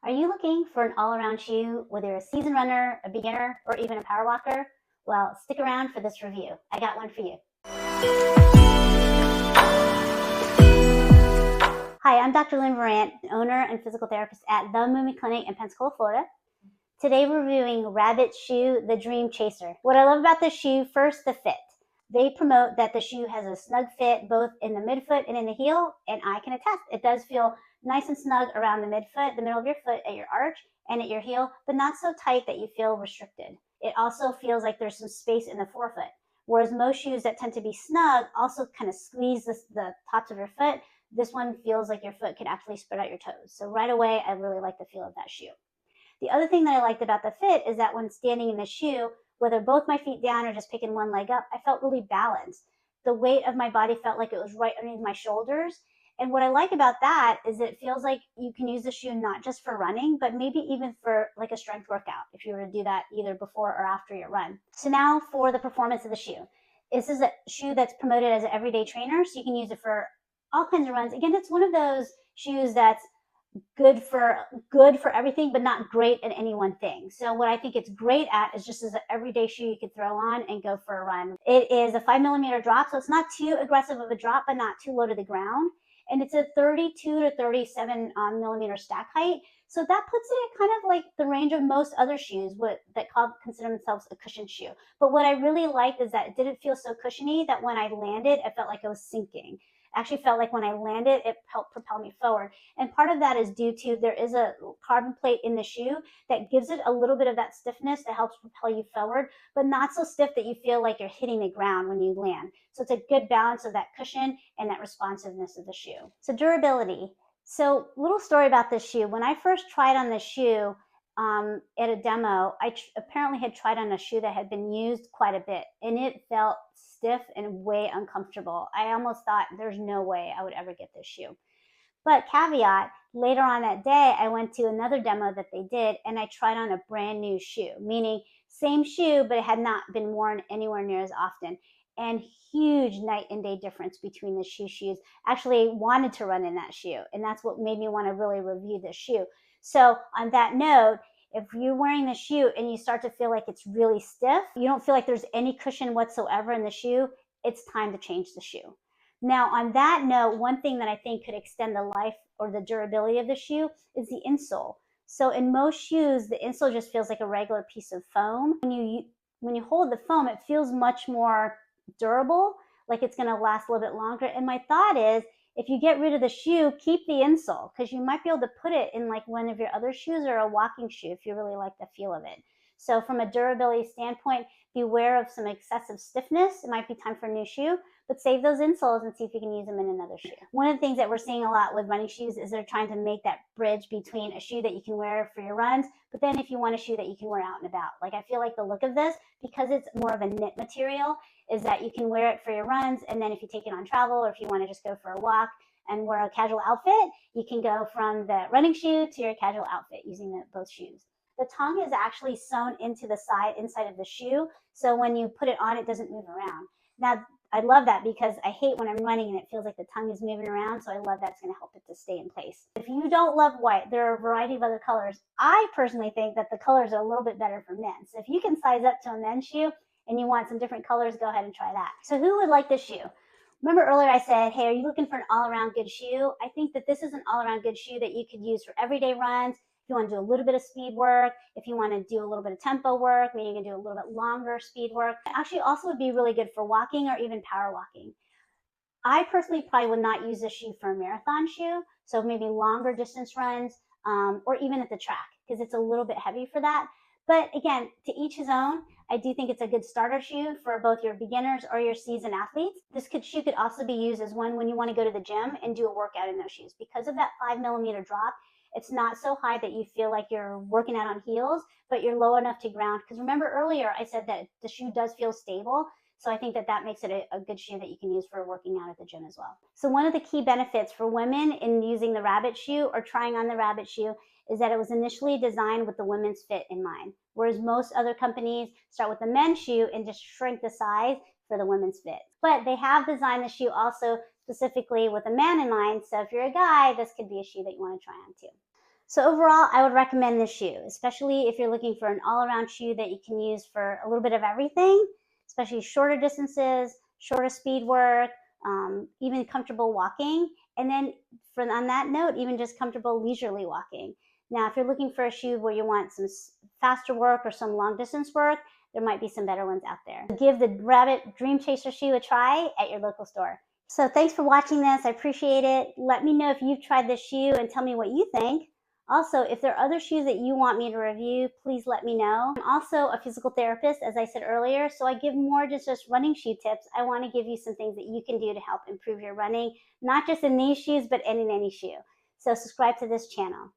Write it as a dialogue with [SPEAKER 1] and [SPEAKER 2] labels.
[SPEAKER 1] Are you looking for an all-around shoe, whether you're a seasoned runner, a beginner, or even a power walker? Well, stick around for this review. I got one for you. Hi, I'm Dr. Lynn Varant, owner and physical therapist at The Movement Clinic in Pensacola, Florida. Today we're reviewing Rabbit's shoe, the Dream Chaser. What I love about this shoe, first, the fit. They promote that the shoe has a snug fit both in the midfoot and in the heel, and I can attest. It does feel nice and snug around the midfoot, the middle of your foot, at your arch, and at your heel, but not so tight that you feel restricted. It also feels like there's some space in the forefoot, whereas most shoes that tend to be snug also kind of squeeze the tops of your foot. This one feels like your foot can actually spread out your toes. So right away, I really like the feel of that shoe. The other thing that I liked about the fit is that when standing in the shoe, whether both my feet down or just picking one leg up, I felt really balanced. The weight of my body felt like it was right underneath my shoulders. And what I like about that is it feels like you can use the shoe not just for running, but maybe even for like a strength workout, if you were to do that either before or after your run. So now for the performance of the shoe. This is a shoe that's promoted as an everyday trainer, so you can use it for all kinds of runs. Again, it's one of those shoes that's good for everything, but not great at any one thing. So what I think it's great at is just as an everyday shoe you could throw on and go for a run. It is a 5mm drop, so it's not too aggressive of a drop, but not too low to the ground. And it's a 32 to 37 millimeter stack height. So that puts it at kind of like the range of most other shoes that consider themselves a cushion shoe. But what I really liked is that it didn't feel so cushiony that when I landed, it felt like I was sinking. Actually felt like when I landed, it helped propel me forward. And part of that is due to there is a carbon plate in the shoe that gives it a little bit of that stiffness that helps propel you forward, but not so stiff that you feel like you're hitting the ground when you land. So it's a good balance of that cushion and that responsiveness of the shoe. So durability. So little story about this shoe. When I first tried on the shoe, at a demo, I apparently had tried on a shoe that had been used quite a bit, and it felt stiff and way uncomfortable. I almost thought there's no way I would ever get this shoe. But caveat, later on that day, I went to another demo that they did, and I tried on a brand new shoe, meaning same shoe, but it had not been worn anywhere near as often. And huge night and day difference between the shoes. Actually wanted to run in that shoe, and that's what made me want to really review this shoe. So on that note, if you're wearing the shoe and you start to feel like it's really stiff, you don't feel like there's any cushion whatsoever in the shoe, it's time to change the shoe. Now, on that note, one thing that I think could extend the life or the durability of the shoe is the insole. So in most shoes, the insole just feels like a regular piece of foam. When you hold the foam, it feels much more durable, like it's going to last a little bit longer. And my thought is, if you get rid of the shoe, keep the insole, because you might be able to put it in like one of your other shoes or a walking shoe if you really like the feel of it. So from a durability standpoint, beware of some excessive stiffness. It might be time for a new shoe, but save those insoles and see if you can use them in another shoe. One of the things that we're seeing a lot with running shoes is they're trying to make that bridge between a shoe that you can wear for your runs, but then if you want a shoe that you can wear out and about. Like I feel like the look of this, because it's more of a knit material, is that you can wear it for your runs, and then if you take it on travel or if you want to just go for a walk and wear a casual outfit, you can go from the running shoe to your casual outfit using both shoes. The tongue is actually sewn into the inside of the shoe, so when you put it on, it doesn't move around. Now, I love that because I hate when I'm running and it feels like the tongue is moving around, so I love that's going to help it to stay in place. If you don't love white, there are a variety of other colors. I personally think that the colors are a little bit better for men. So if you can size up to a men's shoe and you want some different colors, go ahead and try that. So who would like this shoe? Remember earlier I said, hey, are you looking for an all-around good shoe? I think that this is an all-around good shoe that you could use for everyday runs. If you want to do a little bit of speed work, if you want to do a little bit of tempo work, maybe you can do a little bit longer speed work. It actually also would be really good for walking or even power walking. I personally probably would not use this shoe for a marathon shoe, so maybe longer distance runs or even at the track, because it's a little bit heavy for that. But again, to each his own. I do think it's a good starter shoe for both your beginners or your seasoned athletes. This shoe could also be used as one when you want to go to the gym and do a workout in those shoes. Because of that 5mm drop, it's not so high that you feel like you're working out on heels, but you're low enough to ground. Because remember earlier I said that the shoe does feel stable. So I think that makes it a good shoe that you can use for working out at the gym as well. So one of the key benefits for women in using the Rabbit shoe or trying on the Rabbit shoe is that it was initially designed with the women's fit in mind, whereas most other companies start with the men's shoe and just shrink the size for the women's fit. But they have designed the shoe also specifically with a man in mind, so if you're a guy, this could be a shoe that you want to try on too. So overall, I would recommend this shoe, especially if you're looking for an all-around shoe that you can use for a little bit of everything, especially shorter distances, shorter speed work, even comfortable walking. And then on that note, even just comfortable leisurely walking. Now, if you're looking for a shoe where you want some faster work or some long distance work, there might be some better ones out there. Give the Rabbit Dream Chaser shoe a try at your local store. So thanks for watching this. I appreciate it. Let me know if you've tried this shoe and tell me what you think. Also, if there are other shoes that you want me to review, please let me know. I'm also a physical therapist, as I said earlier, so I give more than just running shoe tips. I want to give you some things that you can do to help improve your running, not just in these shoes, but in any shoe. So subscribe to this channel.